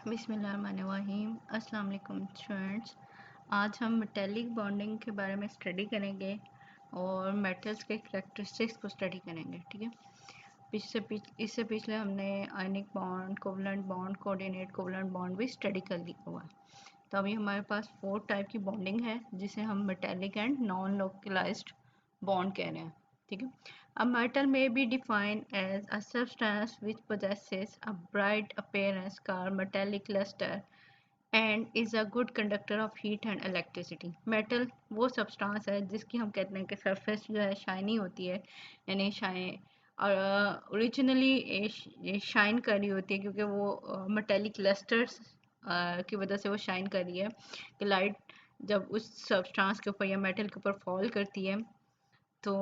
बिस्मिल्लाहिर्रहमानिर्रहीम। अस्सलाम वालेकुम स्टूडेंट्स। आज हम मेटेलिक बॉन्डिंग के बारे में स्टडी करेंगे और मेटल्स के करैक्टरिस्टिक्स को स्टडी करेंगे। ठीक है, इससे पिछले हमने ionic bond, covalent bond, coordinate covalent bond भी स्टडी कर लिया हुआ। तो अभी हमारे पास 4 टाइप की बॉन्डिंग है जिसे हम metallic and non localised bond कह रहे हैं। ठीक है, a metal may be defined as a substance which possesses a bright appearance called metallic luster and is a good conductor of heat and electricity. metal वो substance है जिसकी हम कहते हैं कि surface जो है शाइनी होती है, यानी शाइन और ओरिजिनली शाइन कर रही होती है क्योंकि वो metallic lusters की वजह से वो शाइन कर रही है कि लाइट जब उस सब्सटेंस के ऊपर या मेटल के ऊपर फॉल करती है तो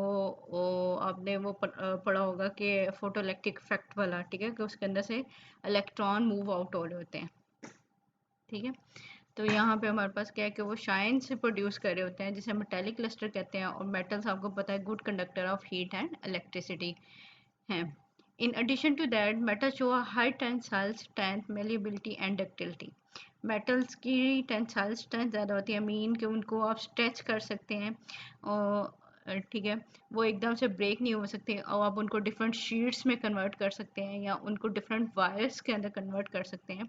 आपने वो पढ़ा होगा कि फोटो इलेक्ट्रिक इफेक्ट वाला। ठीक है, कि उसके अंदर से इलेक्ट्रॉन मूव आउट हो रहे होते हैं। ठीक है, तो यहाँ पे हमारे पास क्या है कि वो शाइन से प्रोड्यूस कर रहे होते हैं जिसे मेटेलिक क्लस्टर कहते हैं। और मेटल्स आपको पता है good conductor of heat and electricity हैं। In addition to that metal show high tensile strength, malleability and ductility. Metals की टेंसाइल स्ट्रेंथ ज़्यादा होती है, मीन कि उनको आप स्ट्रेच कर सकते हैं और ठीक है, वो एकदम से ब्रेक नहीं हो सकते और आप उनको डिफरेंट शीट्स में कन्वर्ट कर सकते हैं या उनको डिफरेंट वायर्स के अंदर कन्वर्ट कर सकते हैं।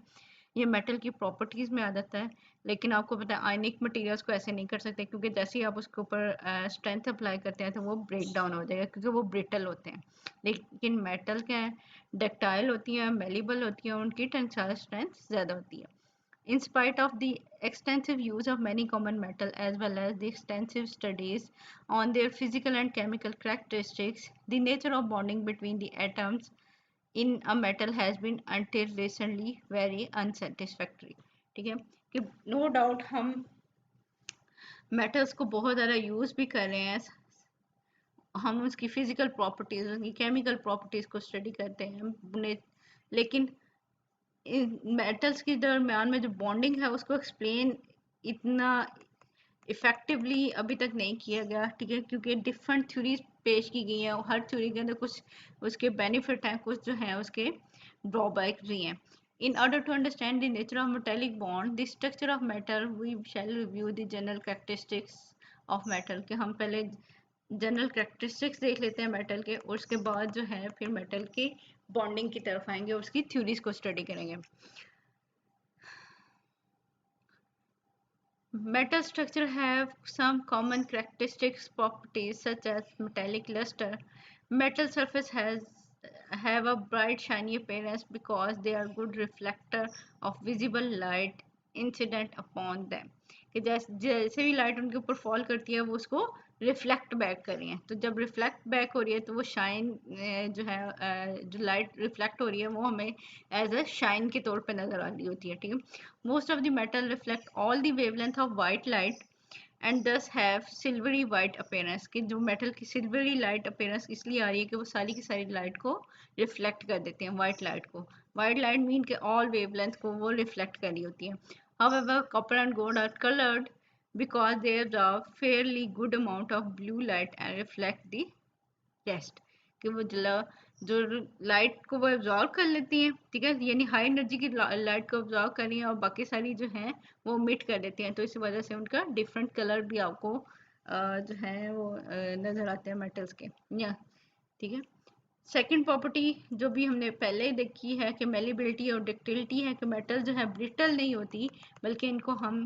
ये मेटल की प्रॉपर्टीज़ में आ जाता है। लेकिन आपको पता है आयनिक मटेरियल्स को ऐसे नहीं कर सकते क्योंकि जैसे ही आप उसके ऊपर स्ट्रेंथ अप्लाई करते हैं तो वो ब्रेक डाउन हो जाएगा क्योंकि वो ब्रिटल होते हैं। लेकिन मेटल क्या है, डक्टाइल होती हैं, मेलिबल होती हैं, उनकी टेंसाइल स्ट्रेंथ ज़्यादा होती है। In spite of the extensive use of many common metals as well as the extensive studies on their physical and chemical characteristics, the nature of bonding between the atoms in a metal has been until recently very unsatisfactory. ठीक है, कि no doubt हम metals को बहुत ज़्यादा use भी कर रहे हैं, हम उसकी फिजिकल प्रॉपर्टीज़, उसकी केमिकल प्रॉपर्टीज़ को स्टडी करते हैं, लेकिन मेटल्स के दरमियान में जो बॉन्डिंग है उसको एक्सप्लेन इतना इफेक्टिवली अभी तक नहीं किया गया। ठीक है, क्योंकि डिफरेंट थ्योरीज पेश की गई हैं और हर थ्योरी के अंदर कुछ उसके बेनिफिट हैं, कुछ जो हैं उसके ड्रॉबैक्स भी हैं। In order to understand the nature of metallic bond, the structure of metal, we shall review the general characteristics of metal। कि हम पहले जनरल कैरेक्टरिस्टिक्स देख लेते हैं मेटल के और उसके बाद जो है फिर मेटल की बॉन्डिंग की तरफ आएंगे और उसकी थ्योरीज को स्टडी करेंगे। Metal structure have some common characteristics properties such as metallic luster. Metal surface have a bright shiny appearance because they are good reflector of visible light incident upon them। कि जैसे भी light उनके ऊपर fall करती है वो उसको reflect back कर रही है। तो जब रिफ्लेक्ट बैक हो रही है तो वो शाइन जो है जो लाइट रिफ्लेक्ट हो रही है वो हमें एज अ शाइन के तौर पे नज़र आ रही होती है। ठीक है, most of the metal reflect all the wavelength of white light and thus have silvery white appearance। कि जो मेटल की सिल्वरी लाइट अपीयरेंस इसलिए आ रही है कि वो सारी की सारी लाइट को रिफ्लेक्ट कर देते हैं, वाइट लाइट को। वाइट लाइट मीन के ऑल वेवलेंथ को वो रिफ्लेक्ट कर रही होती है। However, copper and gold are colored because they absorb fairly good amount of blue light and reflect the rest। कि वो जो लाइट को वो एब्जॉर्ब कर लेती हैं। ठीक है, यानी हाई एनर्जी की लाइट को एब्जॉर्ब कर रही हैं और बाकी सारी जो हैं वो मिट कर देती हैं। तो इस वजह से उनका डिफरेंट कलर भी आपको जो है वो नज़र आते हैं मेटल्स के या। ठीक है, सेकंड प्रॉपर्टी जो भी हमने पहले देखी है कि मेलिबिलिटी और डक्टिलिटी है कि मेटल जो है ब्रिटल नहीं होती बल्कि इनको हम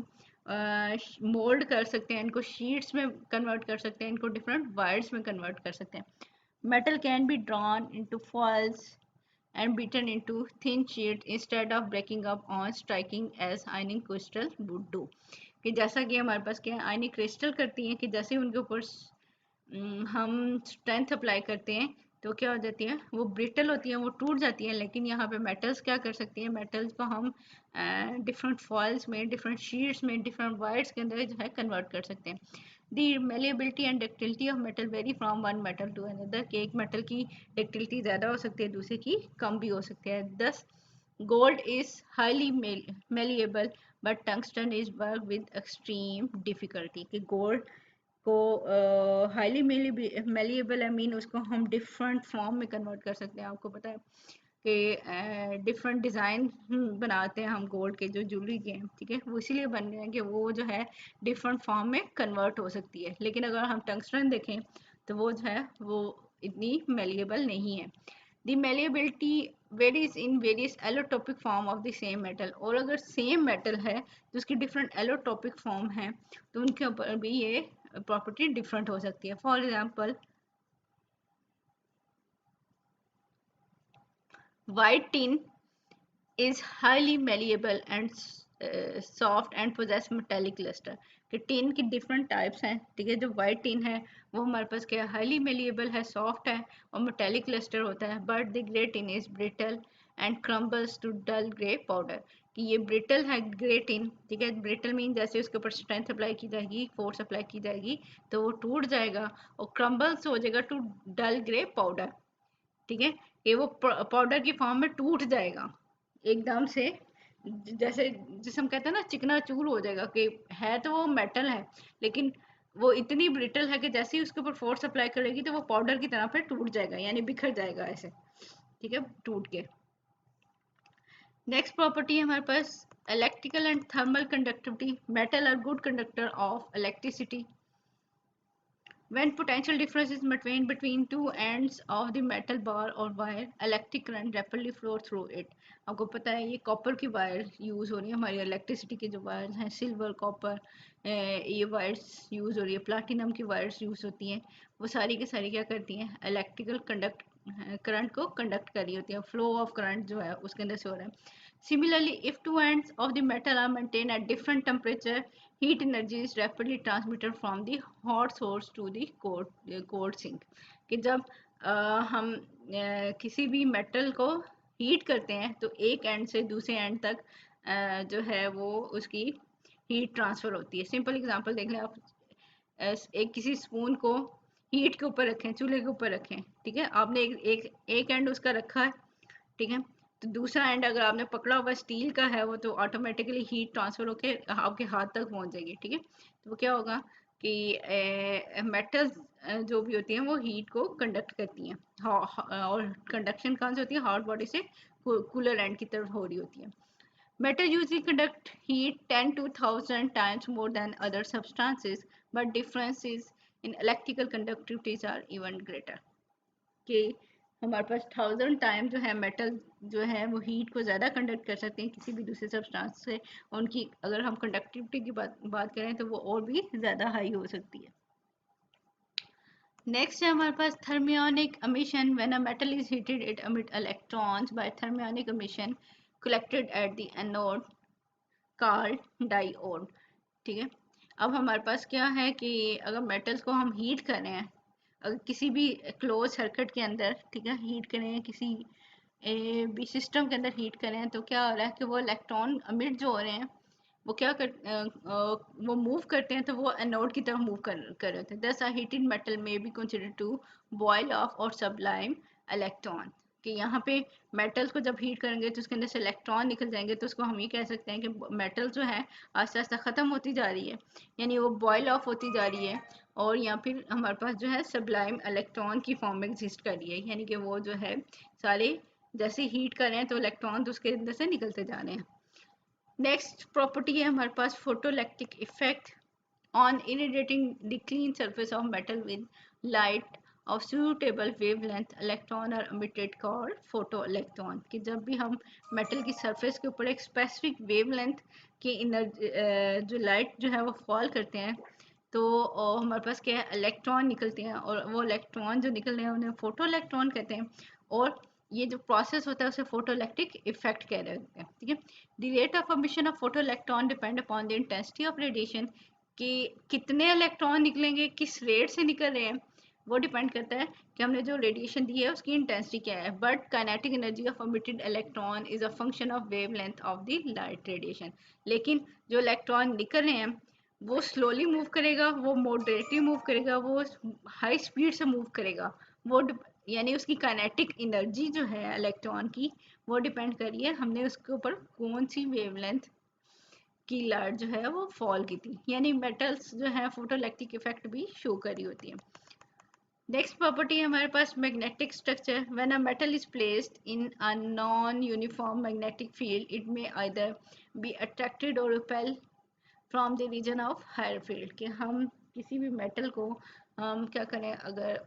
मोल्ड कर सकते हैं, इनको शीट्स में कन्वर्ट कर सकते हैं, इनको डिफरेंट वायर्स में कन्वर्ट कर सकते हैं। Metal can be drawn into foils and beaten into thin sheets instead of breaking up on striking as ionic crystal would do। कि जैसा कि हमारे पास क्या आयनिक क्रिस्टल करती हैं कि जैसे उनके ऊपर हम स्ट्रेंथ अप्लाई करते हैं तो क्या हो जाती है, वो ब्रिटल होती हैं, वो टूट जाती हैं। लेकिन यहाँ पे मेटल्स क्या कर सकती हैं, मेटल्स को हम डिफरेंट फॉइल्स में, डिफरेंट शीट्स में, डिफरेंट वायर्स के अंदर जो है कन्वर्ट कर सकते हैं। दी malleability and ductility of metal vary from one metal to another। कि एक मेटल की डक्टिलिटी ज़्यादा हो सकती है, दूसरे की कम भी हो सकती है। दस gold is highly malleable but tungsten is work with extreme difficulty. कि गोल्ड को हाईली मेलिएबल है, मीन उसको हम डिफरेंट फॉर्म में कन्वर्ट कर सकते हैं। आपको पता है के डिफरेंट डिज़ाइन बनाते हैं हम गोल्ड के जो ज्वेलरी के हैं, ठीक है, वो इसीलिए बन रहे हैं कि वो जो है डिफरेंट फॉर्म में कन्वर्ट हो सकती है। लेकिन अगर हम टंगस्टन देखें तो वो जो है वो इतनी मेलिएबल नहीं है। The malleability varies in various allotropic form of the same metal. और अगर सेम मेटल है तो उसकी डिफरेंट एलोटॉपिक फॉर्म है तो उनके ऊपर भी ये प्रॉपर्टी डिफरेंट हो सकती है। For example, white tin is highly malleable and soft and possess metallic luster। कि टिन की डिफरेंट टाइप्स हैं, ठीक है। जो वाइट टिन है वो हमारे पास क्या है, हाईली मेलिएबल है, सॉफ्ट है और मेटेलिक लस्टर होता है। But the grey tin is brittle and crumbles to dull grey powder. कि ये ब्रिटल है ग्रे टिन, ठीक है। ब्रिटल मीन जैसे उसके ऊपर स्ट्रेंथ अप्लाई की जाएगी, फोर्स अप्लाई की जाएगी तो वो टूट जाएगा और क्रम्बल्स हो जाएगा टू डल ग्रे पाउडर, ठीक है। ये वो पाउडर की फॉर्म में टूट जाएगा एकदम से, जैसे जिसे हम कहते हैं ना चिकना चूर हो जाएगा। कि है तो वो मेटल है लेकिन वो इतनी ब्रिटल है कि जैसे ही उसके ऊपर फोर्स अप्लाई करेगी तो वो पाउडर की तरह पे टूट जाएगा, यानी बिखर जाएगा ऐसे, ठीक है, टूट के। नेक्स्ट प्रॉपर्टी है हमारे पास electrical and thermal conductivity. Metal are good conductor of electricity. When potential difference is maintained between two ends of the metal bar or wire, electric current rapidly flow through it। आपको पता है ये copper की wire use हो रही है, हमारी electricity की जो वायर्स हैं, सिल्वर, कॉपर, ये वायर्स यूज़ हो रही है, प्लाटिनम की वायर्स यूज़ होती हैं। वो सारी की सारी क्या करती हैं, इलेक्ट्रिकल करंट को कंडक्ट कर रही होती है। फ्लो ऑफ करंट जो है उसके अंदर से हो रहा है। Similarly, if two ends of the metal are maintained at different temperature, heat energy is rapidly transmitted from the hot source to the cold sink। कि जब हम किसी भी मेटल को हीट करते हैं तो एक एंड से दूसरे एंड तक जो है वो उसकी हीट ट्रांसफ़र होती है। सिंपल एग्जांपल देख लें आप, एक किसी स्पून को हीट के ऊपर रखें, चूल्हे के ऊपर रखें, ठीक है। आपने एक एंड उसका रखा है, ठीक है। तो दूसरा एंड अगर आपने पकड़ा हुआ स्टील का है वो तो ऑटोमेटिकली हीट ट्रांसफर होके आपके हाथ तक पहुंच जाएगी, ठीक है। तो वो क्या होगा कि मेटल्स जो भी होती हैं वो हीट को कंडक्ट करती हैं। और कंडक्शन कहाँ से होती है, हॉट बॉडी से कूलर एंड की तरफ हो रही होती है। Metal usually conduct heat 10 to 1000 times more than other substances, but differences in electrical conductivities are even greater। कि हमारे पास 1000 टाइम जो है मेटल जो है वो हीट को ज़्यादा कंडक्ट कर सकते हैं किसी भी दूसरे सब्सटेंस से। उनकी अगर हम कंडक्टिविटी की बात करें तो वो और भी ज़्यादा हाई हो सकती है। नेक्स्ट है हमारे पास thermionic emission। When a metal is heated it emit electrons by thermionic emission collected at the anode called diode, ठीक है। अब हमारे पास क्या है कि अगर मेटल्स को हम हीट कर रहे हैं, अगर किसी भी क्लोज सर्किट के अंदर, ठीक है, हीट करें हैं, किसी भी सिस्टम के अंदर हीट करें हैं, तो क्या हो रहा है कि वो इलेक्ट्रॉन अमिट जो हो रहे हैं वो क्या वो मूव करते हैं तो वो एनोड की तरफ मूव कर रहे थे। दस अ हीटेड मेटल में be consider to boil off और सब्लाइम इलेक्ट्रॉन। कि यहाँ पे मेटल्स को जब हीट करेंगे तो उसके अंदर से इलेक्ट्रॉन निकल जाएंगे तो उसको हम ये कह सकते हैं कि मेटल जो है आस्ते आस्ते ख़त्म होती जा रही है, यानी वो बॉयल ऑफ होती जा रही है। और या फिर हमारे पास जो है सब्लाइम इलेक्ट्रॉन की फॉर्म में एग्जिस्ट कर रही है, यानी कि वो जो है सारे जैसे हीट कर रहे हैं तो इलेक्ट्रॉन तो उसके अंदर से निकलते जा रहे हैं। नेक्स्ट प्रॉपर्टी है हमारे पास photoelectric effect on irradiating the clean surface of metal with light of suitable wavelength electron are emitted called photo electron. कि जब भी हम मेटल की सरफेस के ऊपर एक स्पेसिफिक वेवलेंथ की एनर्जी जो लाइट जो है वो फॉल करते हैं तो हमारे पास क्या है, इलेक्ट्रॉन निकलते हैं और वो इलेक्ट्रॉन जो निकल रहे हैं उन्हें फोटो इलेक्ट्रॉन कहते हैं। और ये जो प्रोसेस होता है उसे फोटो इलेक्ट्रिक इफेक्ट कह रहे होते हैं, ठीक है। The rate of emission of photo electron depend upon the intensity of radiation. कि कितने इलेक्ट्रॉन निकलेंगे, किस रेट से निकल रहे हैं, वो डिपेंड करता है कि हमने जो रेडिएशन दी है उसकी इंटेंसिटी क्या है। But kinetic energy of emitted electron is a function of wavelength of the light radiation. लेकिन जो इलेक्ट्रॉन निकल रहे हैं वो स्लोली मूव करेगा, वो मॉडरेटली मूव करेगा, वो हाई स्पीड से मूव करेगा। वो यानी उसकी काइनेटिक एनर्जी जो है इलेक्ट्रॉन की वो डिपेंड कर रही है हमने उसके ऊपर कौन सी वेवलेंथ की लाइट जो है वो फॉल की थी। यानी मेटल्स जो है फोटोइलेक्ट्रिक इफेक्ट भी शो कर रही होती है। नेक्स्ट प्रॉपर्टी है हमारे पास magnetic structure. When a metal is placed in a non uniform magnetic field it may either be attracted or repel from the region of higher field. कि हम किसी भी मेटल को हम क्या करें, अगर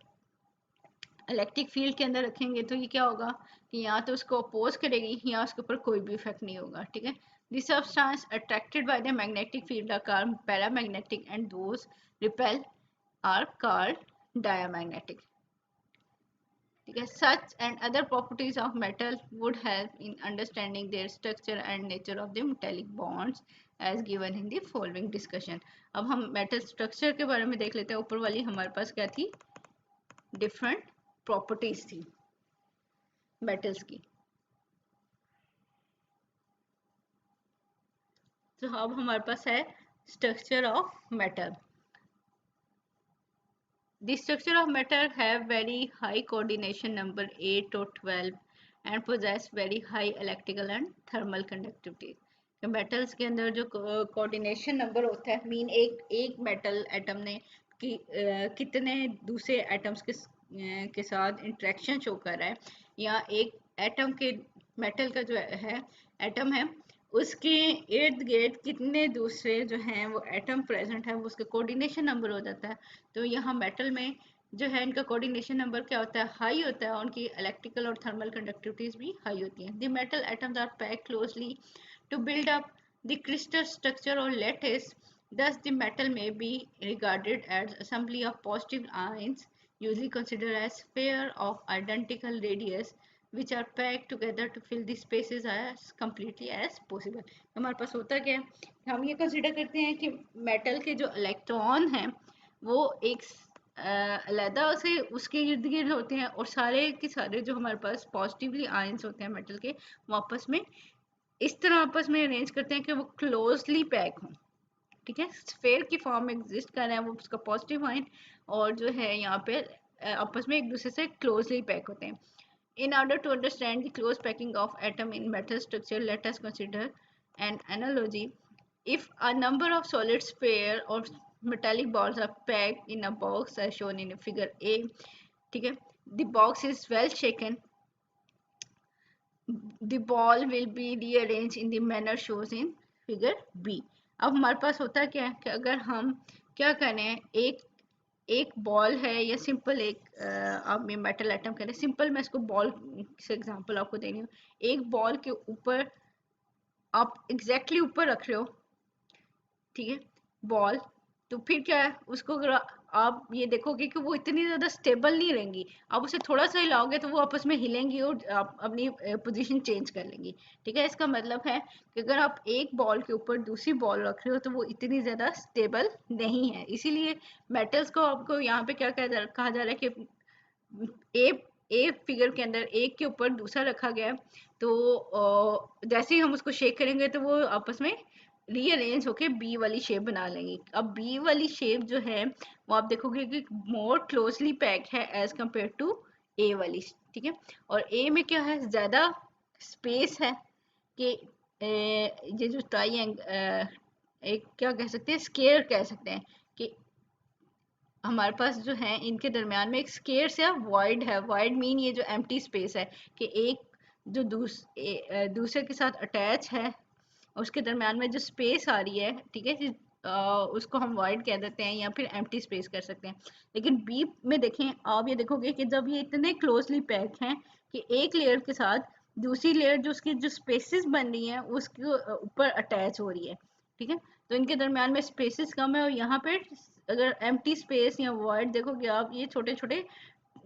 इलेक्ट्रिक फील्ड के अंदर रखेंगे तो ये क्या होगा कि या तो उसको अपोज करेगी या उसके ऊपर कोई भी इफेक्ट नहीं होगा। ठीक है, this substance attracted by the magnetic field are called paramagnetic and those repel are called diamagnetic. ठीक है, such and other properties of metal would help in understanding their structure and nature of the metallic bonds as given in the following discussion। अब हम metal structure के बारे में देख लेते हैं। ऊपर वाली हमारे पास क्या थी, डिफरेंट प्रॉपर्टीज थी मेटल्स की। तो अब हमारे पास है structure of metal. The structure of metal have very high coordination number 8 or 12 and possess very high electrical and thermal conductivity। Metals के अंदर जो कोऑर्डिनेशन नंबर होता है, मीन एक मेटल एटम ने कितने दूसरे एटम्स के साथ इंटरेक्शन शो कर रहा है, या एक एटम के मेटल का जो है एटम है उसके इर्द गिर्द कितने दूसरे जो हैं वो एटम प्रेजेंट है, वो उसका कोऑर्डिनेशन नंबर हो जाता है। तो यहाँ मेटल में जो है इनका कोऑर्डिनेशन नंबर क्या होता है, हाई होता है, और उनकी इलेक्ट्रिकल और थर्मल कंडक्टिविटीज भी हाई होती हैं। The metal atoms are packed closely to build up the crystal structure or lattice. Thus, the metal may be regarded as assembly of positive ions, usually considered as pair of identical radius, which are packed together to fill the spaces as completely as possible। हमारे पास होता क्या है, हम ये consider करते हैं कि metal के जो इलेक्ट्रॉन हैं वो एक अलहदा से उसके इर्द गिर्द होते हैं, और सारे के सारे जो हमारे पास पॉजिटिवली आयंस होते हैं मेटल के, वो आपस में इस तरह आपस में अरेंज करते हैं कि वो क्लोजली पैक हों। ठीक है, स्फेयर की फॉर्म में एग्जिस्ट कर रहा है वो उसका पॉजिटिव आयन, और जो है यहाँ पे आपस में एक दूसरे से क्लोजली पैक होते हैं। In order to understand the close packing of atom in metal structure, let us consider an analogy. If a number of solid sphere or metallic balls are packed in a box as shown in figure A, ठीक है, the box is well shaken, the ball will be rearranged in the manner shown in figure B। अब हमारे पास होता क्या है कि अगर हम क्या करें, एक बॉल है या सिंपल एक आप मेटल एटम करें, सिंपल मैं इसको बॉल से एग्जांपल आपको दे रही हूँ। एक बॉल के ऊपर आप एग्जैक्टली ऊपर रख रहे हो, ठीक है, बॉल, तो फिर क्या है, उसको अगर आप ये देखोगे कि वो इतनी ज़्यादा स्टेबल नहीं रहेंगी। आप उसे थोड़ा सा हिलाओगे तो वो आपस में हिलेंगी और आप अपनी पोजीशन चेंज कर लेंगी। ठीक है, इसका मतलब है कि अगर आप एक बॉल के ऊपर दूसरी बॉल रख रहे हो तो वो इतनी ज़्यादा स्टेबल नहीं है। इसीलिए मेटल्स को आपको यहाँ पे क्या कहा जा रहा है कि ए ए फिगर के अंदर एक के ऊपर दूसरा रखा गया है, तो जैसे ही हम उसको शेक करेंगे तो वो आपस में रीअरेंज होके बी वाली शेप बना लेंगे। अब बी वाली शेप जो है वो आप देखोगे कि मोर क्लोजली पैक है एज कंपेयर टू ए वाली। ठीक है, और ए में क्या है, ज़्यादा स्पेस है कि ये जो एक क्या कह सकते हैं, स्केयर कह सकते हैं कि हमारे पास जो है इनके दरमियान में एक स्केर्स या वॉइड है। वॉइड मीन ये जो एम्प्टी स्पेस है कि एक जो दूसरे के साथ अटैच है उसके दरमियान में जो स्पेस आ रही है, ठीक है, उसको हम वॉइड कह देते हैं या फिर एम्प्टी स्पेस कर सकते हैं। लेकिन बी में देखें, आप ये देखोगे कि जब ये इतने क्लोजली पैक हैं कि एक लेयर के साथ दूसरी लेयर जो उसकी जो स्पेसेस बन रही हैं उसके ऊपर अटैच हो रही है। ठीक है, तो इनके दरमियान में स्पेसेस कम है, और यहाँ पे अगर एम्प्टी स्पेस या वॉइड देखोगे आप, ये छोटे छोटे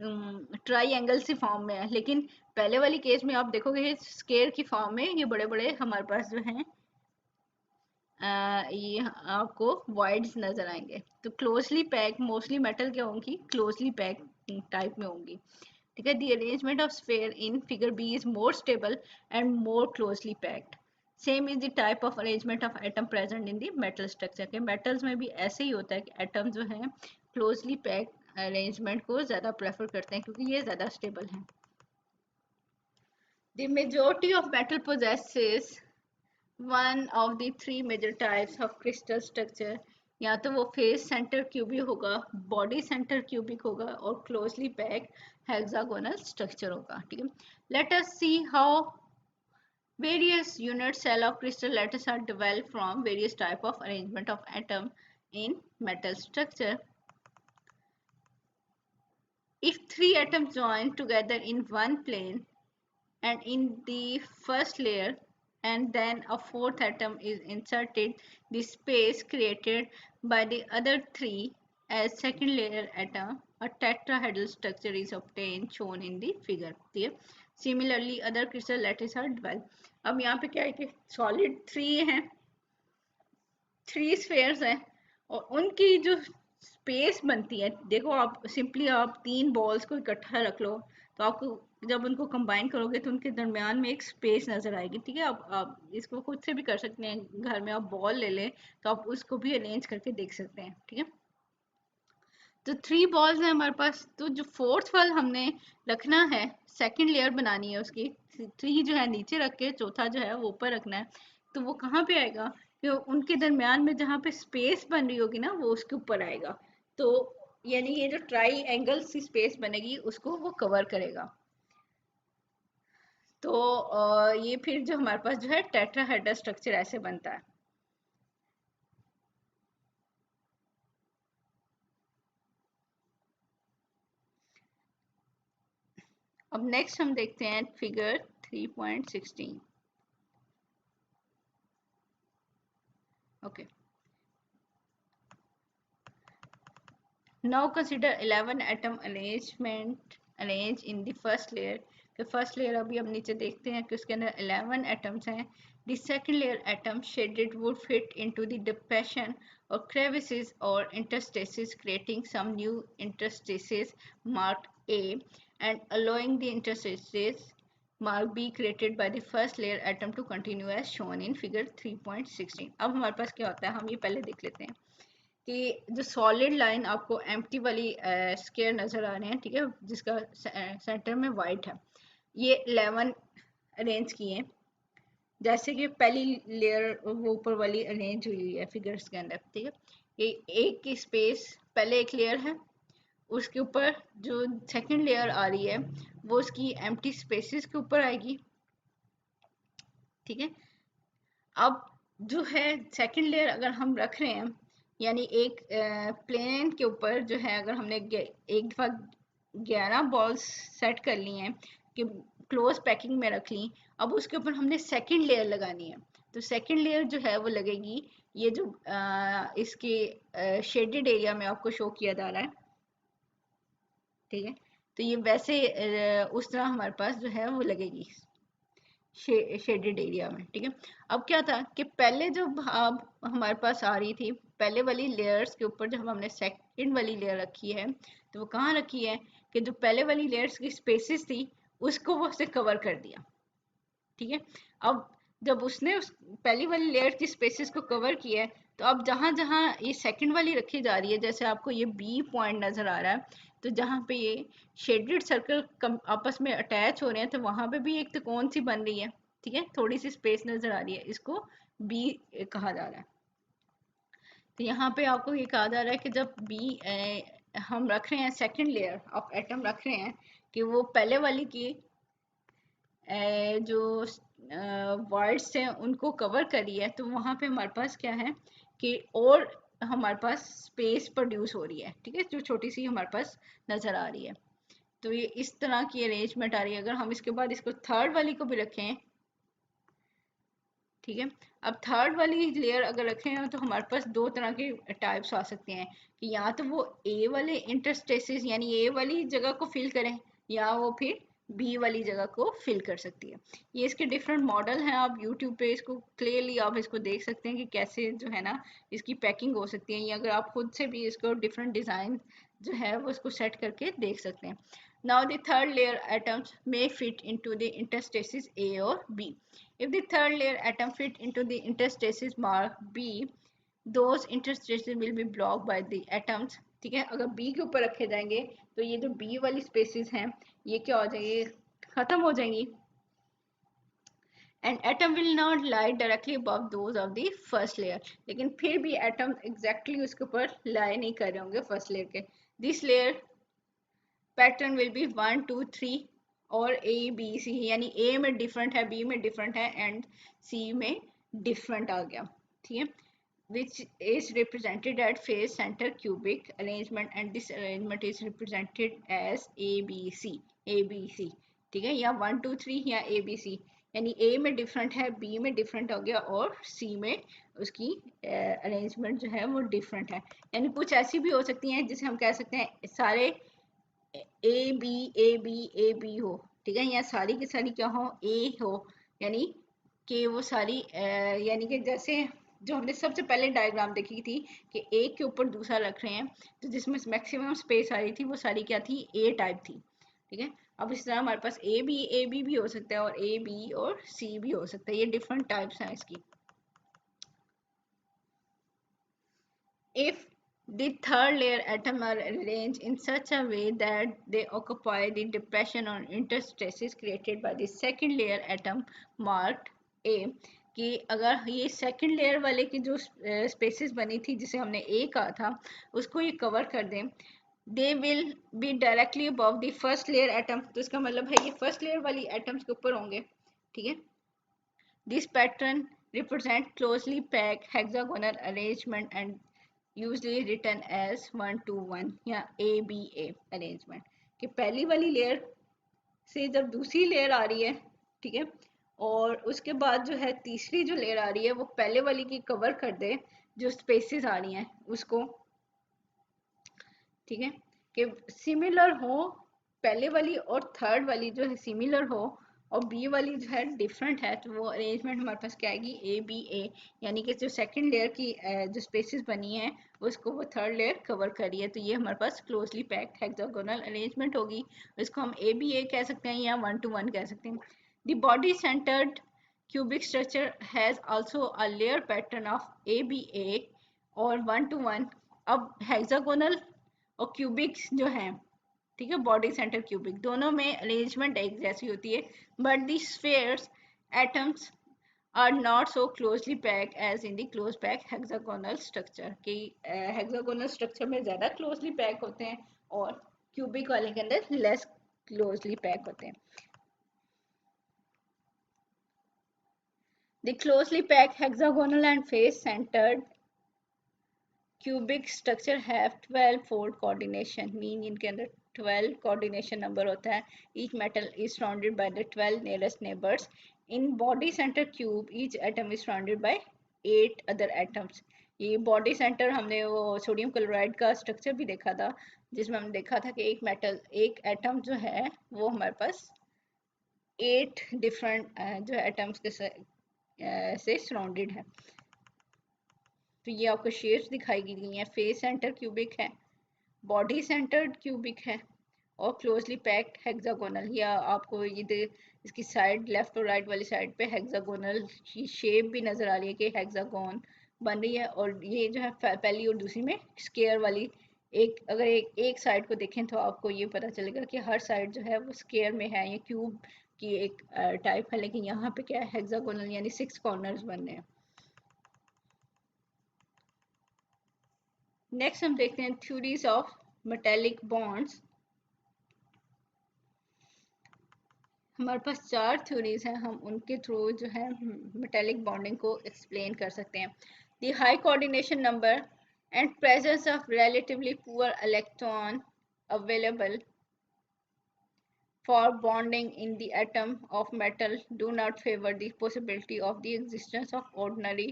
ट्राई सी फॉर्म में है। लेकिन पहले वाली केस में आप देखोगे स्केयर की फॉर्म में ये बड़े बड़े हमारे पास जो हैं ये आपको वॉइड्स नजर आएंगे। तो क्लोजली पैक मोस्टली मेटल क्या होंगी, क्लोजली पैक टाइप में होंगी। ठीक है, the arrangement of sphere in figure B is more stable and more closely packed. Same is the type of arrangement of atom present in the metal structure. के metals में भी ऐसे ही होता है कि एटम जो है क्लोजली पैक अरेंजमेंट को ज़्यादा प्रेफर करते हैं क्योंकि ये ज़्यादा स्टेबल हैं। The majority of metal possesses one of the three major types of crystal structure, या तो वो फेस सेंटर क्यूबिक होगा, बॉडी सेंटर क्यूबिक होगा और क्लोजली पैक हेक्सागोनल स्ट्रक्चर होगा। ठीक है, let us see how various unit cell of crystal lattice are developed from various type of arrangement of atom in metal structure. If three atoms join together in one plane and in the first layer and then a fourth atom is inserted, the space created by the other three as second layer atom, a tetrahedral structure is obtained shown in the figure. Similarly, other crystal lattice are developed. अब यहाँ पे क्या है कि solid three हैं, three spheres हैं और उनकी जो स्पेस बनती है, देखो आप सिंपली आप तीन बॉल्स को इकट्ठा रख लो तो आपको जब उनको कंबाइन करोगे तो उनके दरमियान में एक स्पेस नजर आएगी। ठीक है, आप इसको खुद से भी कर सकते हैं, घर में आप बॉल ले लें तो आप उसको भी अरेंज करके देख सकते हैं। ठीक है, तो थ्री बॉल्स हैं हमारे पास, तो जो फोर्थ वाल हमने रखना है, सेकंड लेयर बनानी है उसकी, थ्री जो है नीचे रख के चौथा जो है वो ऊपर रखना है, तो वो कहाँ पे आएगा कि उनके दरमियान में जहाँ पे स्पेस बन रही होगी ना वो उसके ऊपर आएगा, तो यानी ये जो ट्राई एंगल सी स्पेस बनेगी उसको वो कवर करेगा। तो ये फिर जो हमारे पास जो है टेट्राहेड्रल स्ट्रक्चर ऐसे बनता है। अब नेक्स्ट हम देखते हैं figure 3.16। Okay, now consider 11 atom arrangement arranged in the first layer। तो फर्स्ट लेयर अभी हम नीचे देखते हैं कि उसके अंदर 11 atoms हैं। The second layer atom shaded would fit into the depression or crevices or interstices, creating some new interstices marked A and allowing the interstices marked B created by the first layer atom to continue as shown in figure 3.16। अब हमारे पास क्या होता है, हम ये पहले देख लेते हैं कि जो सॉलिड लाइन आपको एम्प्टी वाली स्क्वायर नजर आ रहे हैं, ठीक है, जिसका सेंटर में वाइट है, ये 11 अरेंज किए हैं, जैसे कि पहली लेयर वो ऊपर वाली अरेंज हुई है फिगर्स के अंदर। ठीक है, ये एक की स्पेस पहले एक लेयर है, उसके ऊपर जो सेकंड लेयर आ रही है वो उसकी एम्प्टी स्पेसेस के ऊपर आएगी। ठीक है, अब जो है सेकंड लेयर अगर हम रख रहे हैं, यानी एक प्लेन के ऊपर जो है अगर हमने एक दफ़ा 11 बॉल्स सेट कर ली हैं कि क्लोज पैकिंग में रख ली, अब उसके ऊपर हमने सेकंड लेयर लगानी है, तो सेकंड लेयर जो है वो लगेगी ये जो इसके शेडेड एरिया में आपको शो किया जा रहा है। ठीक है, तो ये वैसे उस तरह हमारे पास जो है वो लगेगी शेडेड एरिया में। ठीक है, अब क्या था कि पहले जब अब हमारे पास आ रही थी पहले वाली लेयर्स के ऊपर जब हमने सेकंड वाली लेयर रखी है, तो वो कहाँ रखी है कि जो पहले वाली लेयर्स की स्पेसेस थी उसको वो उसने कवर कर दिया। ठीक है, अब जब उसने उस पहली वाली लेयर की स्पेसेस को कवर किया है, तो अब जहां जहां ये सेकंड वाली रखी जा रही है, जैसे आपको ये बी पॉइंट नजर आ रहा है, तो जहां पे ये शेडेड सर्कल आपस में अटैच हो रहे हैं, तो वहां पे भी एक त्रिकोण सी बन रही है। ठीक है, थोड़ी सी स्पेस नजर आ रही है, इसको बी कहा जा रहा है। तो यहाँ पे आपको ये कहा जा रहा है कि जब बी हम रख रहे हैं सेकंड लेयर ऑफ एटम रख रहे हैं कि वो पहले वाली की जो वर्ड्स हैं उनको कवर करी है, तो वहाँ पे हमारे पास क्या है कि और हमारे पास स्पेस प्रोड्यूस हो रही है। ठीक है, जो छोटी सी हमारे पास नज़र आ रही है, तो ये इस तरह की अरेंजमेंट आ रही है। अगर हम इसके बाद इसको थर्ड वाली को भी रखें, ठीक है, अब थर्ड वाली लेयर अगर रखें हैं तो हमारे पास दो तरह के टाइप्स आ सकते हैं कि या तो वो ए वाले इंटरस्टेसिस यानी ए वाली जगह को फिल करें, या वो फिर बी वाली जगह को फिल कर सकती है। ये इसके डिफरेंट मॉडल हैं, आप यूट्यूब पे इसको क्लियरली आप इसको देख सकते हैं कि कैसे जो है ना इसकी पैकिंग हो सकती है, या अगर आप खुद से भी इसको डिफरेंट डिज़ाइन जो है वो इसको सेट करके देख सकते हैं। Now the third layer atoms may fit into the interstices A or B. If the third layer atom fit into the interstices marked B, those interstices will be blocked by the atoms। ठीक है, अगर B के ऊपर रखे जाएंगे तो ये जो B वाली स्पेसेस हैं ये क्या हो जाएगी, खत्म हो जाएंगी। And atom will not lie directly above those of the first layer, लेकिन फिर भी एटम एग्जैक्टली उसके ऊपर लाई नहीं कर रहे होंगे फर्स्ट लेयर के. This layer pattern will be 1 2 3 और ए बी सी, यानी ए में डिफरेंट है, बी में डिफरेंट है एंड सी में डिफरेंट आ गया. ठीक है, which is represented at face center cubic arrangement and this arrangement is represented as ABC. ABC, ठीक है, या 1 2 3 या ABC, यानी A में डिफरेंट है, B में डिफरेंट हो गया और C में उसकी अरेंजमेंट जो है वो डिफरेंट है. यानी कुछ ऐसी भी हो सकती हैं जिसे हम कह सकते हैं सारे ए बी हो, ठीक है, या सारी की सारी क्या हो, ए हो, यानी कि वो सारी यानी कि जैसे जो हमने सबसे पहले डायग्राम देखी थी कि एक के ऊपर दूसरा रख रहे हैं तो जिसमें मैक्सिमम स्पेस आ रही थी वो सारी क्या थी, ए टाइप थी. ठीक है, अब इस तरह हमारे पास ए बी भी हो सकता है और ए बी और सी भी हो सकता है, ये डिफरेंट टाइप्स हैं इसकी. If the third layer atoms are arranged in such a way that they occupy the depression or interstices created by the second layer atom marked A, कि अगर ये सेकंड लेयर वाले की जो स्पेसेस बनी थी जिसे हमने A कहा था उसको ये कवर कर दें, they will be directly above the first layer atom, तो इसका मतलब है ये फर्स्ट लेयर वाली एटम्स के ऊपर होंगे. ठीक है, this pattern represent closely packed hexagonal arrangement and usually written as 1 to 1 या ABA arrangement, कि पहली वाली लेयर से जब दूसरी लेयर आ रही है, ठीक है, और उसके बाद जो है तीसरी जो लेयर आ रही है वो पहले वाली की कवर कर दे जो स्पेसेस आ रही हैं उसको. ठीक है, कि सिमिलर हो, पहले वाली और थर्ड वाली जो है सिमिलर हो और बी वाली जो है डिफरेंट है, तो वो अरेंजमेंट हमारे पास क्या आएगी, ए बी ए, यानी कि जो सेकंड लेयर की जो स्पेसेस बनी है उसको वो थर्ड लेयर कवर करी है, तो ये हमारे पास क्लोजली पैक्ड हेक्सागोनल अरेंजमेंट होगी. इसको हम ए बी ए कह सकते हैं या 1 to 1 कह सकते हैं. The body centred cubic structure has also a layer pattern of ABA और 1 to 1. अब हेक्सागोनल और क्यूबिक जो है, ठीक है, बॉडी सेंटर क्यूबिक दोनों में अरेंजमेंट एक जैसी होती है, but the spheres atoms are not so closely pack as in the close pack hexagonal structure, कि हेक्सागोनल स्ट्रक्चर में ज़्यादा क्लोजली पैक होते हैं और क्यूबिक वाले के अंदर लेस क्लोजली पैक होते हैं. The closely packed hexagonal and face-centered cubic structure have 12 fold coordination, mean इनके अंदर 12 coordination number होता है. Each metal is surrounded by the 12 nearest neighbors. In body center cube, each atom is surrounded by 8 other atoms. ये body centre हमने वो sodium chloride का structure भी देखा था जिसमें हमने देखा था कि एक मेटल एक एटम जो है वो हमारे पास 8 डिफरेंट जो एटम्स के से सराउंडेड है. तो ये आपको शेप्स दिखाई गई हैं, फेस सेंटर क्यूबिक है, बॉडी सेंटर्ड क्यूबिक है और क्लोजली पैक्ड हेक्सागोनल. या आपको ये इसकी साइड लेफ्ट और राइट वाली साइड पे हेक्सागोनल की शेप भी नज़र आ रही है कि हेक्सागोन बन रही है, और ये जो है पहली और दूसरी में स्क्वायर वाली अगर एक साइड को देखें तो आपको ये पता चलेगा कि हर साइड जो है वो स्क्वायर में है, ये क्यूब की एक टाइप है, लेकिन यहाँ पे क्या है हेक्सागोनल यानी 6 कॉर्नर्स बन रहे हैं. नेक्स्ट हम देखते हैं थ्योरीज ऑफ मेटेलिक बॉन्ड्स. हमारे पास 4 थ्योरीज हैं, हम उनके थ्रू जो है मेटेलिक बॉन्डिंग को एक्सप्लेन कर सकते हैं. The high coordination number and presence of relatively poor electron available for bonding in the atom of metal do not favor the possibility of the existence of ordinary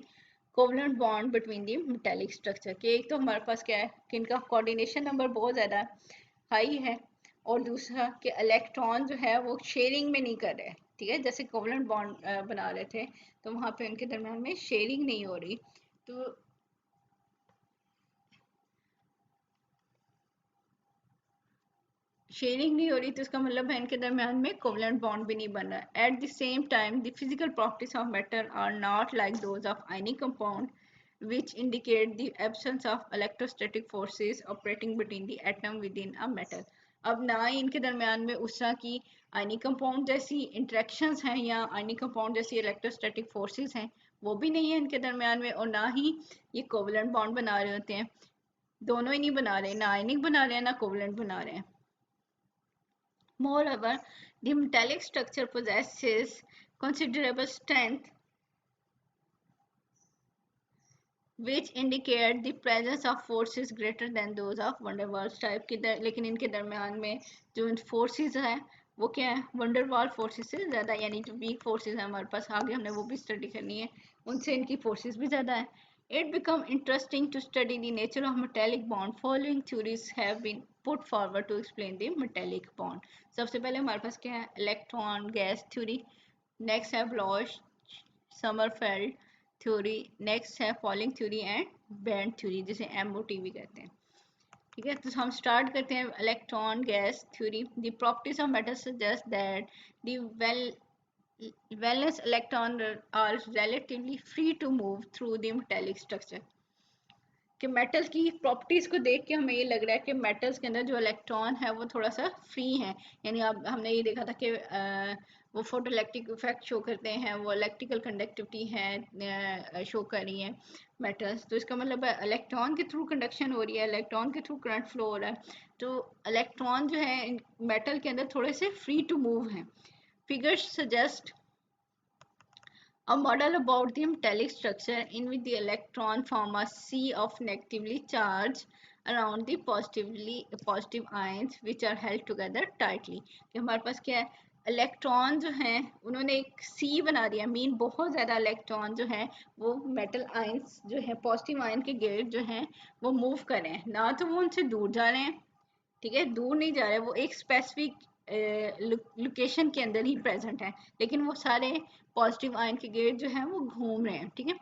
covalent bond between the metallic structure. कि एक तो हमारे पास क्या है कि इनका coordination number बहुत ज़्यादा हाई है और दूसरा कि इलेक्ट्रॉन जो है वो शेयरिंग में नहीं कर रहे. ठीक है, जैसे कोवलेंट बॉन्ड बना रहे थे तो वहाँ पे उनके दरम्यान में शेयरिंग नहीं हो रही, तो शेयरिंग नहीं हो रही तो इसका मतलब है इनके दरमियान में कोवलेंट बॉन्ड भी नहीं बन रहा. At the same time the physical properties of metal are not like those of ionic compound which indicate the absence of electrostatic forces operating between the atom within a metal. अब ना ही इनके दरमियान में उस तरह की आयनिक कंपाउंड जैसी interactions हैं या आयनिक कंपाउंड जैसी इलेक्ट्रोस्टैटिक फोर्सेस हैं वो भी नहीं है इनके दरमियान में, और ना ही ये कोवलेंट बॉन्ड बना रहे होते हैं, दोनों ही नहीं बना रहे, ना आयनिक बना रहे हैं ना कोवलेंट बना रहे हैं। Moreover, the metallic structure possesses considerable strength, which indicate the presence of forces greater than those of van der Waals type की लेकिन इनके दरमियान में जो फोर्सेस हैं वो क्या है, van der Waals फोर्सेस से ज़्यादा, यानी जो वीक फोर्सेस हैं हमारे पास, आगे हमने वो भी स्टडी करनी है, उनसे इनकी फोर्सेस भी ज़्यादा है। It become interesting to study the nature of metallic bond. Following theories have been put forward to explain the metallic bond. सबसे पहले हमारे पास क्या है, इलेक्ट्रॉन गैस थ्योरी, नेक्स्ट है ब्लॉच समरफेल्ड थ्योरी, नेक्स्ट है polling theory and band theory, जिसे MOT भी कहते हैं। ठीक है, तो हम स्टार्ट करते हैं electron gas theory. The properties of matter suggest that the valence electron are relatively free to move through the metallic structure। कि मेटल की प्रॉपर्टीज को देख के हमें ये लग रहा है कि मेटल्स के अंदर जो इलेक्ट्रॉन है वो थोड़ा सा फ्री है, यानी अब हमने ये देखा था कि वो फोटो इलेक्ट्रिक इफेक्ट शो करते हैं, वो इलेक्ट्रिकल कंडक्टिविटी है शो कर रही है मेटल्स, तो इसका मतलब है इलेक्ट्रॉन के थ्रू कंडक्शन हो रही है, इलेक्ट्रॉन के थ्रू करंट फ्लो हो रहा है, तो इलेक्ट्रॉन जो है मेटल के अंदर थोड़े से फ्री टू मूव हैं। Figures suggest a model about the metallic structure in which the electron form a sea of negatively charged around the positive ions which are held together tightly। कि हमारे पास क्या है, इलेक्ट्रॉन जो हैं उन्होंने एक सी बना दिया, मीन बहुत ज़्यादा इलेक्ट्रॉन जो है वो मेटल आयंस जो है पॉजिटिव आयन के गेट जो हैं वो मूव कर रहे हैं, ना तो वो उनसे दूर जा रहे हैं, ठीक है, दूर नहीं जा रहे, वो एक स्पेसिफिक लोकेशन के अंदर ही प्रेजेंट है, लेकिन वो सारे पॉजिटिव आयन के गेट जो है वो घूम रहे हैं। ठीक है,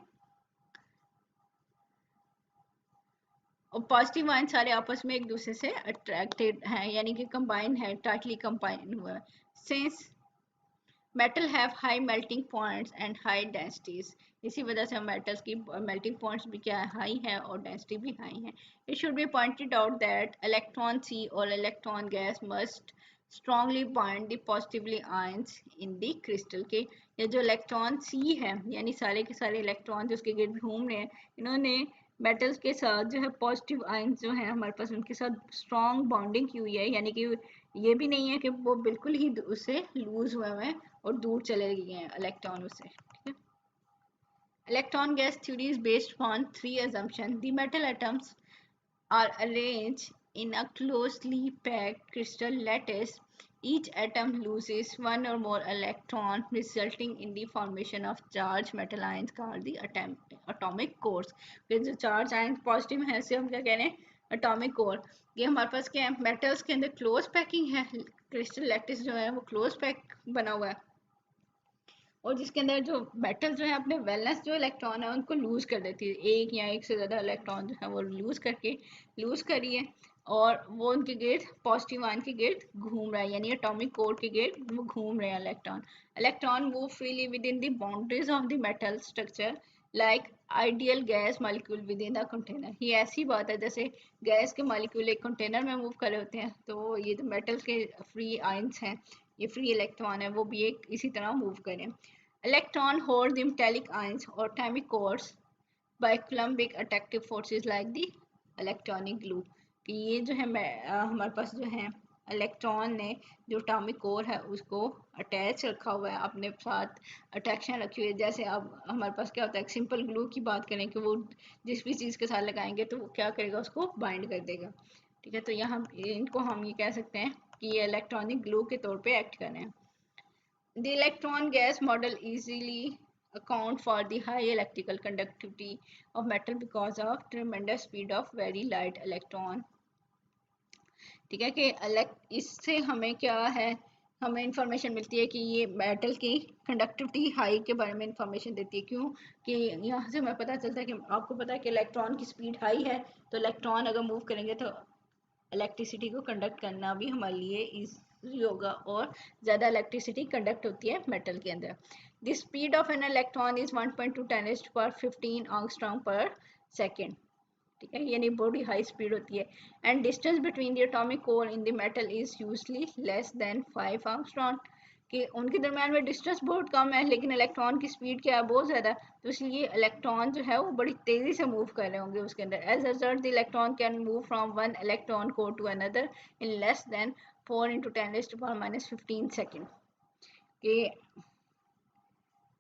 और पॉजिटिव आयन सारे आपस में एक दूसरे से अट्रैक्टेड हैं, यानी कि कंबाइन है, टाइटली कंबाइन हुआ है। Since metal have high melting points and high densities, इसी वजह से मेटल्स की मेल्टिंग पॉइंट्स भी क्या है, हाई है, और डेंसिटी भी हाई है। It should be pointed out that electron sea or electron gas must strongly bind the positively ions in the crystal के, ये जो इलेक्ट्रॉन सी है यानी सारे के सारे इलेक्ट्रॉन जो उसके गिर्द घूम रहे हैं, इन्होंने मेटल्स के साथ जो है पॉजिटिव आयंस जो है हमारे पास उनके साथ स्ट्रॉन्ग बॉन्डिंग की हुई है, यानी कि ये भी नहीं है कि वो बिल्कुल ही उससे लूज हुए हैं और दूर चले गए हैं इलेक्ट्रॉन उससे। ठीक है, electron gas theory is based on three assumptions. The metal atoms are arranged in a closely packed crystal lattice. Each atom loses one or more electron, resulting in the formation of charged metal ions called the atomic cores। ये जो charge ion positive है इसे हम क्या कह रहे हैं, atomic core. ये हमारे पास क्या है, मेटल्स के अंदर क्लोज पैकिंग है, क्रिस्टल लैटिस जो है वो क्लोज पैक बना हुआ है, और जिसके अंदर जो मेटल जो है अपने वैलेंस जो इलेक्ट्रॉन है उनको लूज कर देती है, एक या एक से ज़्यादा इलेक्ट्रॉन जो है वो लूज करिए, और वो उनके गेट पॉजिटिव आयन के गेट घूम रहा है, यानी एटॉमिक कोर के गेट वो घूम रहे हैं electron move freely with in the boundaries of the metal structure like ideal gas molecule with in the container. ये ऐसी बात है जैसे गैस के मॉलिक्यूल एक कंटेनर में मूव कर रहे होते हैं, तो ये जो मेटल के फ्री आयंस हैं, ये फ्री इलेक्ट्रॉन है, वो भी एक इसी तरह मूव करें। Electron hold the metallic ions or atomic cores by Coulombic attractive forces like the electronic glue। कि ये जो है हमारे पास जो है इलेक्ट्रॉन ने जो एटॉमिक कोर है उसको अटैच रखा हुआ है, अपने साथ अट्रैक्शन रखी हुई है। जैसे अब हमारे पास क्या होता है, सिंपल ग्लू की बात करें कि वो जिस भी चीज़ के साथ लगाएंगे तो वो क्या करेगा, उसको बाइंड कर देगा। ठीक है, तो यहाँ इनको हम ये कह सकते हैं कि ये इलेक्ट्रॉनिक ग्लू के तौर पे एक्ट कर रहे हैं। The electron gas model easily account for the high electrical conductivity of metal because of tremendous speed of very light electron। ठीक है, कि इससे हमें क्या है, हमें इंफॉर्मेशन मिलती है कि ये मेटल की कंडक्टिविटी हाई के बारे में इंफॉर्मेशन देती है। क्यों कि यहाँ से हमें पता चलता है कि आपको पता है कि इलेक्ट्रॉन की स्पीड हाई है, तो इलेक्ट्रॉन अगर मूव करेंगे तो इलेक्ट्रिसिटी को कंडक्ट करना भी हमारे लिए इजी होगा, और ज़्यादा इलेक्ट्रिसिटी कंडक्ट होती है मेटल के अंदर। The speed of an electron is 1.2 × 10⁻15 angstrom पर सेकेंड। ठीक है, यानी बड़ी हाई स्पीड होती है। And distance between the atomic core in the metal is usually less than 5 angstrom, कि उनके दरम्यान में डिस्टेंस बहुत कम है लेकिन इलेक्ट्रॉन की स्पीड क्या है, बहुत ज़्यादा, तो इसलिए इलेक्ट्रॉन जो है वो बड़ी तेज़ी से मूव कर रहे होंगे उसके अंदर। As result the electron can move from one electron core to another in less than 4 × 10⁻⁻15 second, कि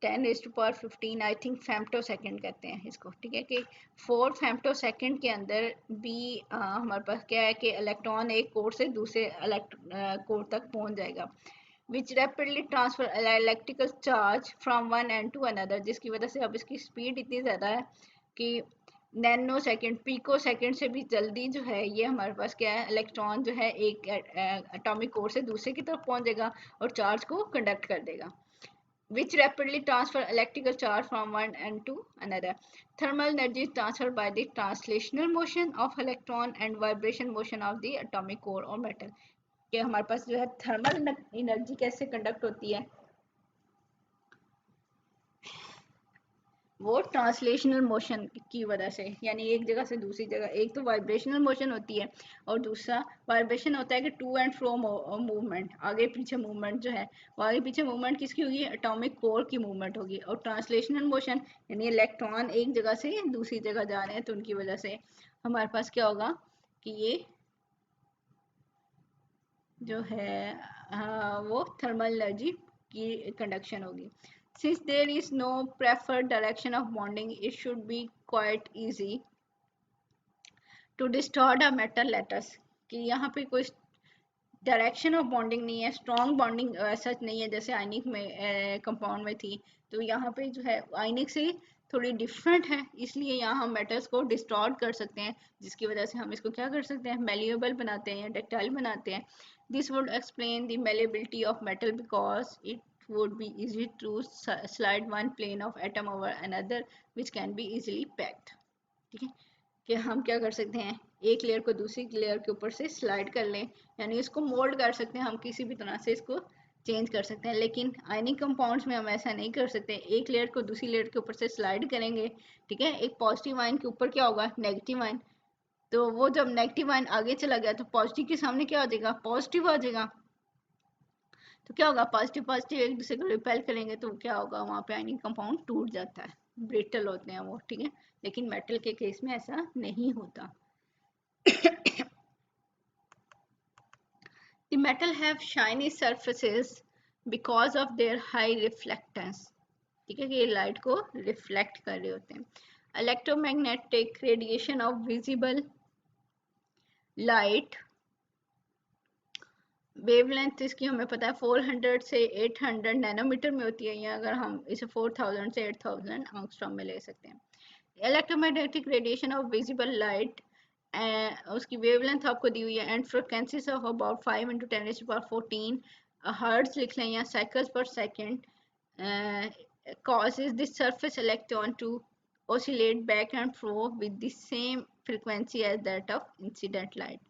10⁻15 आई थिंक फेम्टो सेकेंड कहते हैं इसको, ठीक है, कि 4 फेम्टो सेकेंड के अंदर भी हमारे पास क्या है कि इलेक्ट्रॉन एक कोर से दूसरे कोर तक पहुंच जाएगा, which rapidly transfer electrical charge from one end to another, जिसकी वजह से अब इसकी स्पीड इतनी ज़्यादा है कि नैनो सेकेंड, पिको सेकेंड से भी जल्दी जो है ये हमारे पास क्या है, इलेक्ट्रॉन जो है एक एटॉमिक कोर से दूसरे की तरफ पहुंचेगा और चार्ज को कंडक्ट कर देगा, which rapidly transfer electrical charge from one end to another. Thermal energy is transferred by the translational motion of electron and vibration motion of the atomic core or metal. कि हमारे पास जो है thermal energy कैसे conduct होती है, वो translational motion की वजह से, यानी एक जगह से दूसरी जगह, एक तो वाइब्रेशनल मोशन होती है और दूसरा वाइब्रेशन होता है कि टू एंड फ्रो मूवमेंट, आगे पीछे मूवमेंट जो है वो आगे पीछे मूवमेंट किसकी होगी, एटॉमिक कोर की मूवमेंट होगी। और ट्रांसलेशनल मोशन यानी इलेक्ट्रॉन एक जगह से दूसरी जगह जा रहे हैं तो उनकी वजह से हमारे पास क्या होगा कि ये जो है वो थर्मल एनर्जी की कंडक्शन होगी। Since there is no preferred direction of bonding, it should be quite easy to distort a metal lattice, कि यहाँ पे कोई डायरेक्शन ऑफ बॉन्डिंग नहीं है, स्ट्रॉन्ग बॉन्डिंग सच नहीं है जैसे आयनिक में कंपाउंड में थी, तो यहाँ पे जो है आयनिक से थोड़ी डिफरेंट है, इसलिए यहाँ हम मेटल्स को डिस्टॉर्ट कर सकते हैं, जिसकी वजह से हम इसको क्या कर सकते हैं, मेल्यूएबल बनाते हैं या डक्टाइल बनाते हैं। This would explain the malleability of metal because it would be easy to slide one plane of atom over another which can be easily packed, ठीक है, कि हम क्या कर सकते हैं, एक लेयर को दूसरी लेयर के ऊपर से स्लाइड कर लें, यानी इसको मोल्ड कर सकते हैं, हम किसी भी तरह से इसको चेंज कर सकते हैं। लेकिन आयनिक कंपाउंड्स में हम ऐसा नहीं कर सकते, एक लेयर को दूसरी लेयर के ऊपर से स्लाइड करेंगे, ठीक है, एक पॉजिटिव आयन के ऊपर क्या होगा, नेगेटिव आयन, तो वो जब नेगेटिव आयन आगे चला गया तो पॉजिटिव के सामने क्या हो जाएगा, पॉजिटिव आ जाएगा, तो क्या होगा, पॉजिटिव पॉजिटिव एक दूसरे को रिपेल करेंगे तो क्या होगा, वहाँ पे आयनिक कंपाउंड टूट जाता है, ब्रिटल होते हैं वो, ठीक है, लेकिन मेटल के केस में ऐसा नहीं होता। The metal have shiny surfaces because of their high reflectance, ठीक है, कि ये लाइट को रिफ्लेक्ट कर रहे होते हैं। Electromagnetic radiation of visible light, wavelength इसकी हमें पता है 400 से 800 नैनोमीटर में होती है, या अगर हम इसे 4000 से 8000 एंगस्ट्रॉम में ले सकते हैं। Electromagnetic radiation of visible light, उसकी वेवलेंथ आपको दी हुई है, and frequencies of about 5 × 10⁻14 hertz लिख लें या साइकिल्स पर second, causes the surface electron to oscillate back and forth with the same frequency as that of incident light,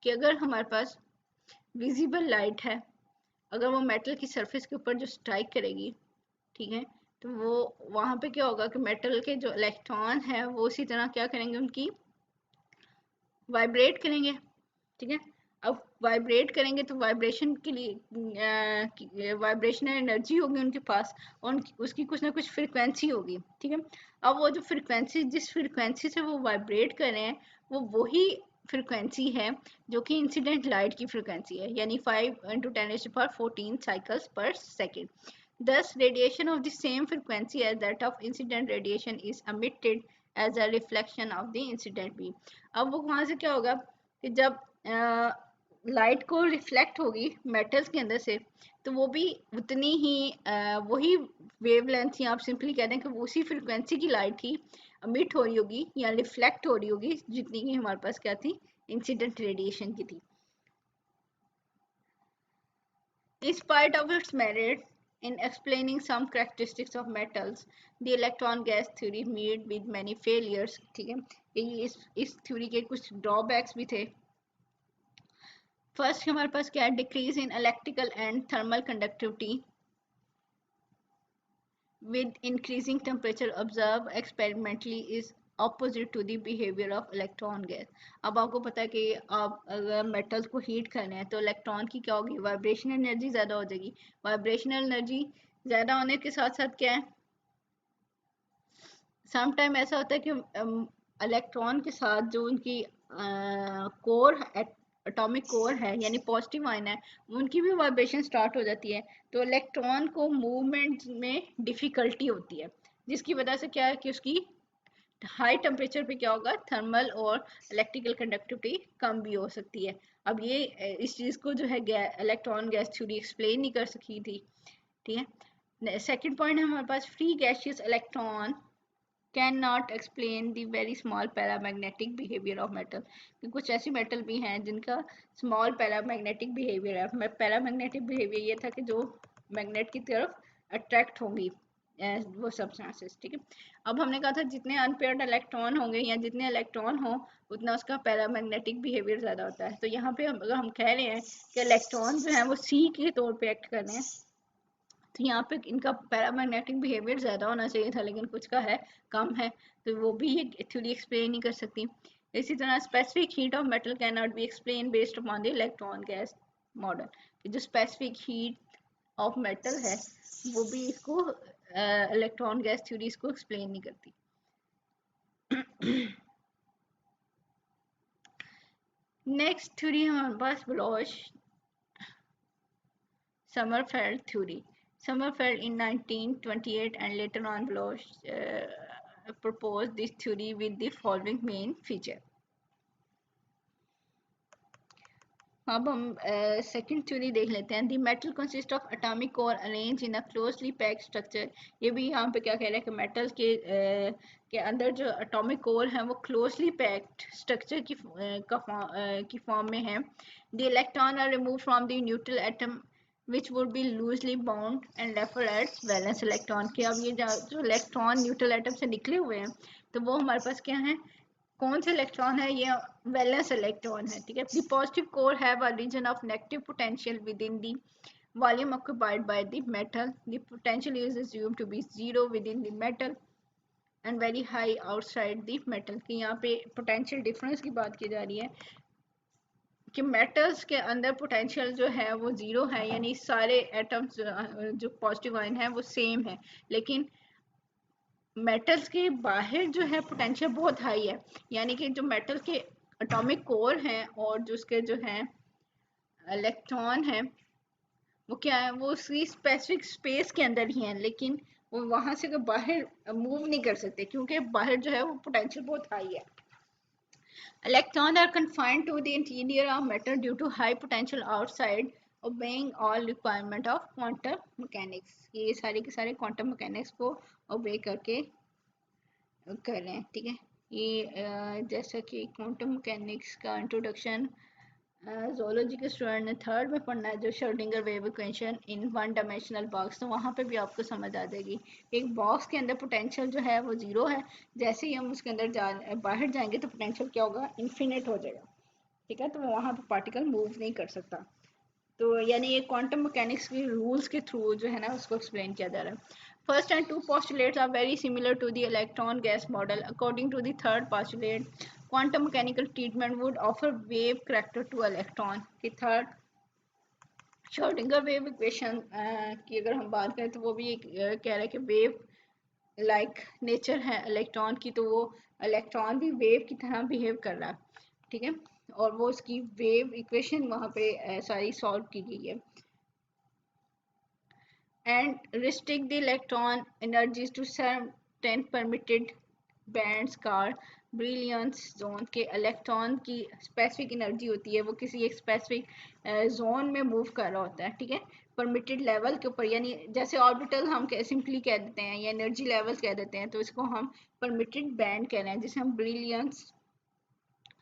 कि अगर हमारे पास विजिबल लाइट है, अगर वो मेटल की सरफेस के ऊपर जो स्ट्राइक करेगी, ठीक है, तो वो वहाँ पे क्या होगा कि मेटल के जो इलेक्ट्रॉन है वो उसी तरह क्या करेंगे, उनकी वाइब्रेट करेंगे, ठीक है। अब वाइब्रेट करेंगे तो वाइब्रेशन के लिए वाइब्रेशनल एनर्जी होगी उनके पास, और उसकी कुछ ना कुछ फ्रिक्वेंसी होगी, ठीक है। अब वो जो फ्रिक्वेंसी, जिस फ्रिक्वेंसी से वो वाइब्रेट कर रहे हैं, वो वही फ्रिक्वेंसी है जो कि इंसिडेंट लाइट की फ्रिक्वेंसी है, यानी 5 × 10⁻14 साइकिल्स पर second. Thus, radiation of the same frequency as that of incident radiation is emitted as a reflection of the incident beam. अब वो वहाँ से क्या होगा कि जब लाइट को रिफ्लेक्ट होगी मेटल्स के अंदर से, तो वो भी उतनी ही वही वेवलेंथ, या आप सिंपली कह दें कि उसी फ्रिक्वेंसी की लाइट ही अमिट हो रही होगी या रिफ्लेक्ट हो रही होगी जितनी की हमारे पास क्या थी, इंसिडेंट रेडिएशन की थी। In spite of its merit in explaining some characteristics of metals, the electron gas theory met with many failures, ठीक है, इस थ्योरी के कुछ ड्रॉबैक्स भी थे। फर्स्ट हमारे पास क्या है, decrease in electrical and thermal conductivity with increasing temperature observed experimentally is opposite to the behaviour of electron gas. अब आपको पता है कि आप अगर मेटल्स को हीट करना है तो इलेक्ट्रॉन की क्या होगी, वाइब्रेशनल एनर्जी ज़्यादा हो जाएगी। वाइब्रेशनल एनर्जी ज़्यादा होने के साथ साथ क्या है, सम टाइम ऐसा होता है कि इलेक्ट्रॉन के साथ जो उनकी कोर एटॉमिक कोर है यानी पॉजिटिव आयन है, उनकी भी वाइब्रेशन स्टार्ट हो जाती है। तो इलेक्ट्रॉन को मूवमेंट में डिफ़िकल्टी होती है, जिसकी वजह से क्या है कि उसकी हाई टेम्परेचर पे क्या होगा, थर्मल और इलेक्ट्रिकल कंडक्टिविटी कम भी हो सकती है। अब ये इस चीज़ को जो है इलेक्ट्रॉन गैस थ्योरी एक्सप्लेन नहीं कर सकी थी। ठीक है, सेकेंड पॉइंट है हमारे पास, free gaseous electron can not explain the very small paramagnetic behaviour of metal. कि कुछ ऐसी मेटल भी हैं जिनका स्मॉल पैरामैग्नेटिक बिहेवियर है। पैरामैग्नेटिक बिहेवियर ये था कि जो मैग्नेट की तरफ अट्रैक्ट होंगी वो सब्सटेंसेस। ठीक है, अब हमने कहा था जितने अनपेयर्ड इलेक्ट्रॉन होंगे या जितने इलेक्ट्रॉन हो उतना उसका पैरामैग्नेटिक बिहेवियर ज़्यादा होता है। तो यहाँ पे अगर हम कह रहे हैं कि इलेक्ट्रॉन जो है वो सी के तौर पे एक्ट कर रहे हैं, तो यहाँ पे इनका पैरामैग्नेटिक बिहेवियर ज़्यादा होना चाहिए था, लेकिन कुछ का है कम है, तो वो भी थ्योरी एक्सप्लेन नहीं कर सकती। इसी तरह specific heat of metal can not be explain based upon the electron gas model. जो स्पेसिफिक हीट ऑफ मेटल है वो भी इसको इलेक्ट्रॉन गैस थ्योरी इसको एक्सप्लेन नहीं करती। नेक्स्ट थ्योरी हमारे पास blush Sommerfeld theory. Sommerfeld in 1928 and later on Bloch proposed this theory with the following main feature. अब हम सेकंड थ्योरी देख लेते हैं। The metal consist of atomic core arrange in a closely packed structure. ये भी यहाँ पे क्या कह रहा है कि मेटल के अंदर जो एटॉमिक कोर है वो क्लोजली पैक्ड स्ट्रक्चर की फॉर्म में है। The electron are remove from the neutral atom which would be loosely bound and left as valence electron। के अब ये जो इलेक्ट्रॉन न्यूट्रल एटम से निकले हुए हैं तो वो हमारे पास क्या है, कौन से इलेक्ट्रॉन है, ये वैलेंस इलेक्ट्रॉन है। ठीक है, the positive core have a region of negative potential within the volume occupied by the metal. The potential is assumed to be zero within the metal and very high outside the metal। कि यहाँ पे potential difference की बात की जा रही है कि मेटल्स के अंदर पोटेंशियल जो है वो जीरो है, यानी सारे एटम्स जो पॉजिटिव आयन है वो सेम है, लेकिन मेटल्स के बाहर जो है पोटेंशियल बहुत हाई है। यानी कि जो मेटल के एटॉमिक कोर हैं और जो उसके जो हैं इलेक्ट्रॉन है वो क्या है, वो उसकी स्पेसिफिक स्पेस के अंदर ही है, लेकिन वो वहां से बाहर मूव नहीं कर सकते क्योंकि बाहर जो है वो पोटेंशियल बहुत हाई है। Electrons are confined to the interior of matter due to high potential outside, obeying all requirement of quantum mechanics। ये सारे के सारे quantum mechanics को obey करके कर रहे हैं। ठीक है, ये जैसा कि quantum mechanics का introduction zoology के स्टूडेंट ने थर्ड में पढ़ना है, जो Schrodinger wave equation in one dimensional box, तो वहाँ पे भी आपको समझ आ जाएगी। एक बॉक्स के अंदर पोटेंशियल जो है वो जीरो है, जैसे ही हम उसके अंदर बाहर जाएंगे तो पोटेंशियल क्या होगा, इन्फिनिट हो जाएगा। ठीक है, तो वहाँ पे पार्टिकल मूव नहीं कर सकता। तो यानी ये क्वांटम मैकेनिक्स के रूल्स के थ्रू जो है ना उसको एक्सप्लेन किया जा रहा है। First and two postulates are very similar to the electron gas model. According to the third postulate, quantum mechanical treatment would offer wave character to electron। की थर्ड श्रोडिंगर वेव इक्वेशन की अगर हम बात करें तो वो भी कह रहा है कि वेव लाइक नेचर है इलेक्ट्रॉन की, तो वो इलेक्ट्रॉन भी वेव की तरह बिहेव कर रहा है। ठीक है, और वो उसकी वेव इक्वेशन वहाँ पे सारी सॉल्व की गई है। And restrict the electron energies to certain permitted bands called brilliance zone. के इलेक्ट्रॉन की स्पेसिफिक एनर्जी होती है, वो किसी एक स्पेसिफिक जोन में मूव कर रहा होता है। ठीक है, परमिटेड लेवल के ऊपर, यानी जैसे ऑर्बिटल हम सिंपली कह देते हैं या एनर्जी लेवल्स कह देते हैं, तो इसको हम परमिटेड बैंड कह रहे हैं, जिसे हम ब्रिलियंस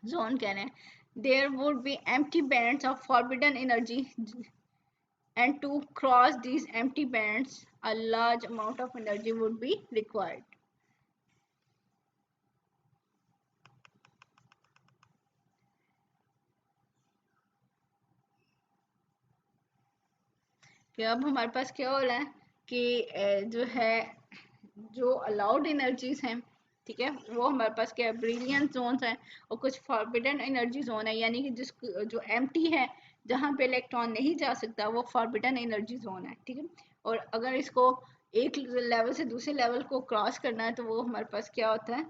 जोन कह रहे हैं। There would be empty bands of forbidden energy and to cross these empty bands a large amount of energy would be required। कि अब हमारे पास क्या हो रहा है कि जो है जो अलाउड एनर्जीज हैं ठीक है, वो हमारे पास क्या है, ब्रिलियंट जोन्स हैं, और कुछ फॉरबिडन एनर्जी जोन है, यानी कि जिस जो एम्प्टी है, जहाँ पे इलेक्ट्रॉन नहीं जा सकता, वो फॉरबिडन एनर्जी जोन है। ठीक है, और अगर इसको एक लेवल से दूसरे लेवल को क्रॉस करना है, तो वो हमारे पास क्या होता है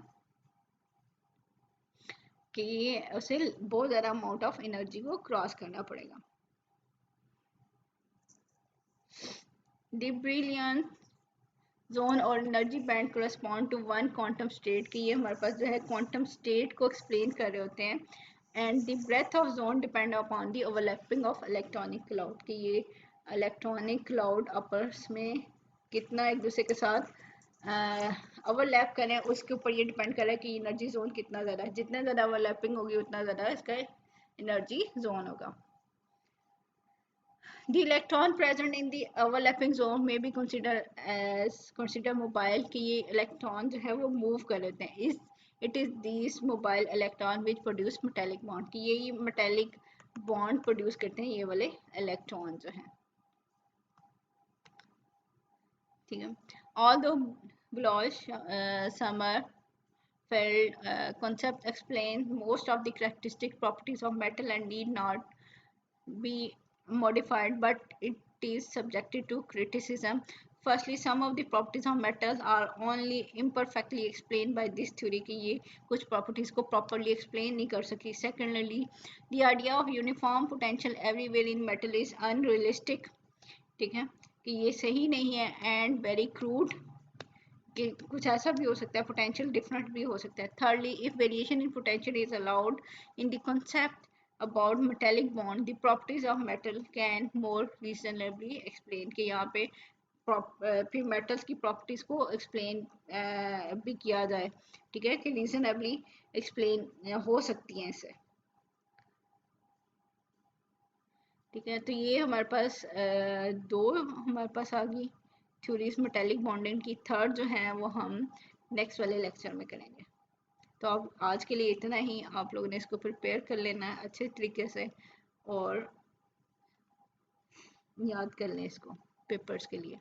कि उसे बहुत ज़्यादा अमाउंट ऑफ एनर्जी को क्रॉस करना पड़ेगा। द ब्रिलियंट जोन और energy band correspond to one quantum state, कि ये हमारे पास जो है क्वांटम स्टेट को एक्सप्लेन कर रहे होते हैं। And the breadth of zone depend upon the overlapping of electronic cloud, कि ये इलेक्ट्रॉनिक क्लाउड आपस में कितना एक दूसरे के साथ ओवरलैप करें, उसके ऊपर ये डिपेंड करे कि एनर्जी जोन कितना ज़्यादा है। जितना ज़्यादा ओवरलैपिंग होगी उतना ज़्यादा इसका एनर्जी जोन होगा। The electron present in the overlapping zone may be considered as mobile, कि ये इलेक्ट्रॉन जो है वो मूव कर लेते हैं। इस it is these mobile electron which produce metallic bond, कि यही metallic bond produce करते हैं ये वाले इलेक्ट्रॉन जो हैं। ठीक है, although Bloch, Sommerfeld concept explain most of the characteristic properties of metal and need not be modified, but it is subjected to criticism. Firstly, some of the properties of metals are only imperfectly explained by this theory, कि ये कुछ properties को properly explain नहीं कर सकी. Secondly, the idea of uniform potential everywhere in metal is unrealistic. ठीक है, कि ये सही नहीं है, and very crude, कि कुछ ऐसा भी हो सकता है, पोटेंशियल डिफरेंट भी हो सकता है। Thirdly, if variation in potential is allowed in the concept about metallic bond, the properties of metal can more reasonably explain, कि यहाँ पे फिर मेटल्स की प्रॉपर्टीज को एक्सप्लेन भी किया जाए। ठीक है, कि रीजनेबली एक्सप्लेन हो सकती हैं इससे। ठीक है, तो ये हमारे पास दो हमारे पास आ गई थ्योरीज मेटेलिक बॉन्डिंग की। थर्ड जो है वो हम नेक्स्ट वाले लेक्चर में करेंगे। तो अब आज के लिए इतना ही, आप लोगों ने इसको प्रिपेयर कर लेना है अच्छे तरीके से और याद कर लें इसको पेपर्स के लिए।